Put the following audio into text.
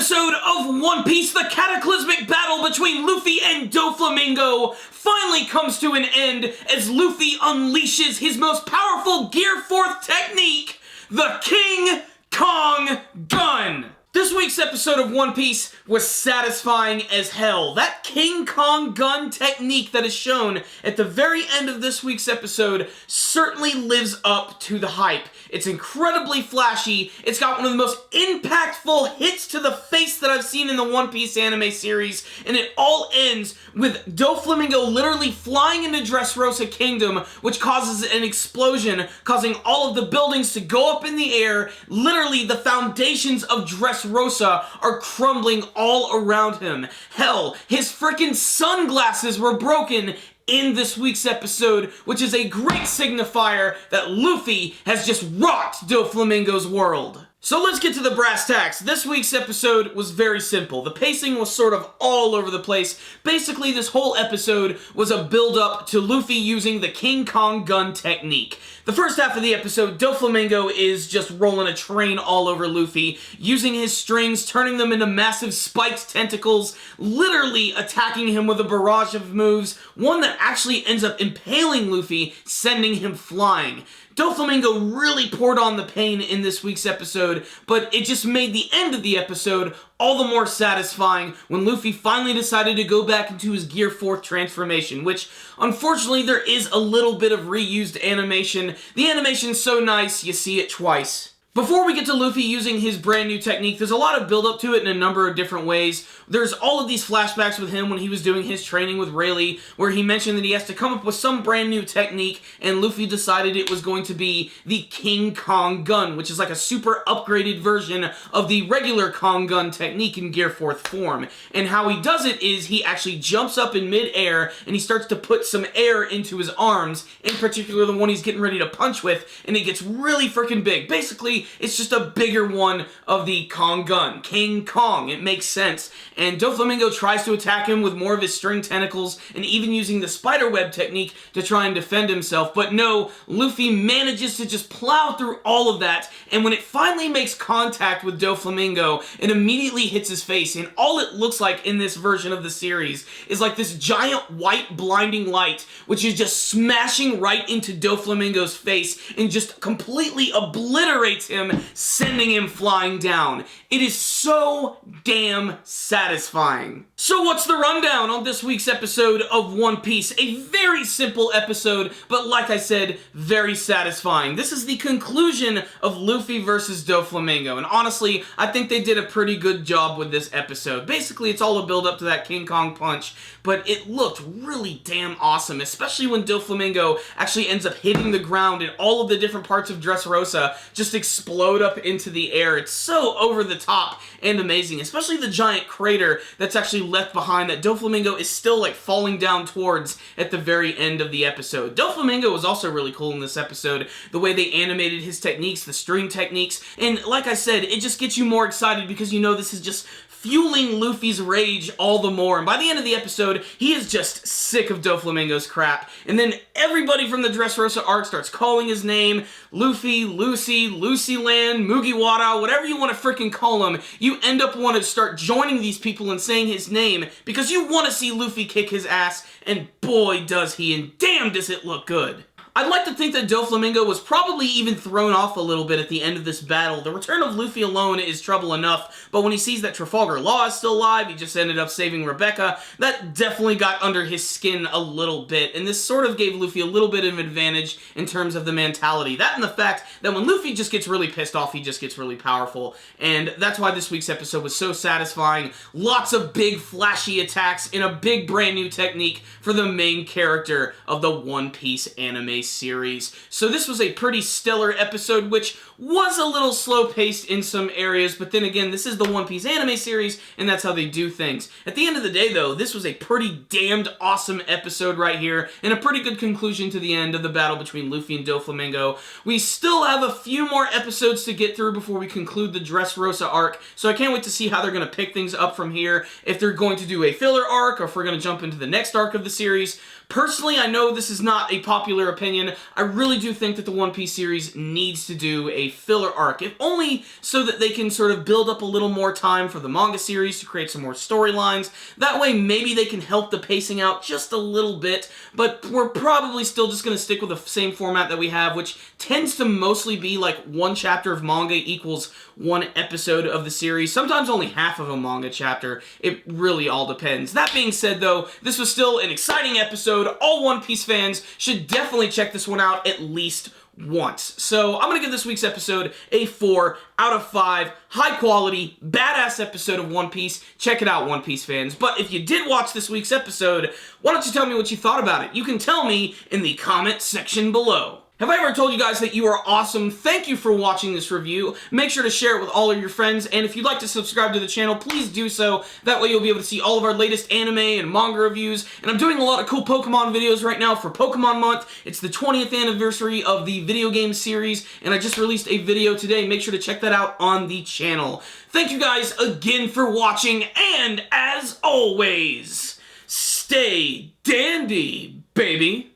episode of One Piece, the cataclysmic battle between Luffy and Doflamingo finally comes to an end as Luffy unleashes his most powerful Gear 4th technique, the King Kong Gun. This week's episode of One Piece was satisfying as hell. That King Kong gun technique that is shown at the very end of this week's episode certainly lives up to the hype. It's incredibly flashy, it's got one of the most impactful hits to the face that I've seen in the One Piece anime series, and it all ends with Doflamingo literally flying into Dressrosa Kingdom, which causes an explosion, causing all of the buildings to go up in the air. Literally, the foundations of Dressrosa are crumbling all around him. Hell, his frickin' sunglasses were broken in this week's episode, which is a great signifier that Luffy has just rocked Doflamingo's world. So let's get to the brass tacks. This week's episode was very simple. The pacing was sort of all over the place. Basically, this whole episode was a build-up to Luffy using the King Kong gun technique. The first half of the episode, Doflamingo is just rolling a train all over Luffy, using his strings, turning them into massive spiked tentacles, literally attacking him with a barrage of moves, one that actually ends up impaling Luffy, sending him flying. Doflamingo really poured on the pain in this week's episode, but it just made the end of the episode all the more satisfying when Luffy finally decided to go back into his Gear 4th transformation, which, unfortunately, there is a little bit of reused animation. The animation's so nice, you see it twice. Before we get to Luffy using his brand new technique, there's a lot of build up to it in a number of different ways. There's all of these flashbacks with him when he was doing his training with Rayleigh, where he mentioned that he has to come up with some brand new technique, and Luffy decided it was going to be the King Kong gun, which is like a super upgraded version of the regular Kong gun technique in Gear 4th form. And how he does it is he actually jumps up in mid-air, and he starts to put some air into his arms, in particular the one he's getting ready to punch with, and it gets really freaking big. Basically, it's just a bigger one of the Kong gun. King Kong. It makes sense. And Doflamingo tries to attack him with more of his string tentacles and even using the spiderweb technique to try and defend himself. But no, Luffy manages to just plow through all of that, and when it finally makes contact with Doflamingo, it immediately hits his face, and all it looks like in this version of the series is like this giant white blinding light, which is just smashing right into Doflamingo's face and just completely obliterates him, sending him flying down. It is so damn satisfying. So what's the rundown on this week's episode of One Piece? A very simple episode, but like I said, very satisfying. This is the conclusion of Luffy versus Doflamingo, and honestly, I think they did a pretty good job with this episode. Basically, it's all a build up to that King Kong punch, but it looked really damn awesome, especially when Doflamingo actually ends up hitting the ground and all of the different parts of Dressrosa just explode up into the air. It's so over the top and amazing, especially the giant crater that's actually left behind that Doflamingo is still like falling down towards at the very end of the episode. Doflamingo was also really cool in this episode, the way they animated his techniques, the string techniques, and like I said, it just gets you more excited because you know this is just fueling Luffy's rage all the more. And by the end of the episode, he is just sick of Doflamingo's crap. And then everybody from the Dressrosa arc starts calling his name. Luffy, Lucy, Lucyland, Mugiwara, whatever you want to freaking call him. You end up wanting to start joining these people and saying his name because you want to see Luffy kick his ass. And boy does he, and damn does it look good. I'd like to think that Doflamingo was probably even thrown off a little bit at the end of this battle. The return of Luffy alone is trouble enough, but when he sees that Trafalgar Law is still alive, he just ended up saving Rebecca, that definitely got under his skin a little bit, and this sort of gave Luffy a little bit of an advantage in terms of the mentality. That and the fact that when Luffy just gets really pissed off, he just gets really powerful, and that's why this week's episode was so satisfying. Lots of big, flashy attacks in a big, brand new technique for the main character of the One Piece anime series. So this was a pretty stellar episode, which was a little slow-paced in some areas, but then again, this is the One Piece anime series, and that's how they do things. At the end of the day, though, this was a pretty damned awesome episode right here, and a pretty good conclusion to the end of the battle between Luffy and Doflamingo. We still have a few more episodes to get through before we conclude the Dressrosa arc, so I can't wait to see how they're going to pick things up from here, if they're going to do a filler arc, or if we're going to jump into the next arc of the series. Personally, I know this is not a popular opinion. I really do think that the One Piece series needs to do a filler arc, if only so that they can sort of build up a little more time for the manga series to create some more storylines. That way, maybe they can help the pacing out just a little bit, but we're probably still just going to stick with the same format that we have, which tends to mostly be like one chapter of manga equals one episode of the series, sometimes only half of a manga chapter. It really all depends. That being said, though, this was still an exciting episode. All One Piece fans should definitely check this one out at least once. So I'm going to give this week's episode a 4 out of 5. High quality, badass episode of One Piece. Check it out, One Piece fans. But if you did watch this week's episode, why don't you tell me what you thought about it? You can tell me in the comment section below. Have I ever told you guys that you are awesome? Thank you for watching this review. Make sure to share it with all of your friends, and if you'd like to subscribe to the channel, please do so. That way you'll be able to see all of our latest anime and manga reviews, and I'm doing a lot of cool Pokemon videos right now for Pokemon Month. It's the 20th anniversary of the video game series, and I just released a video today. Make sure to check that out on the channel. Thank you guys again for watching, and as always, stay dandy, baby.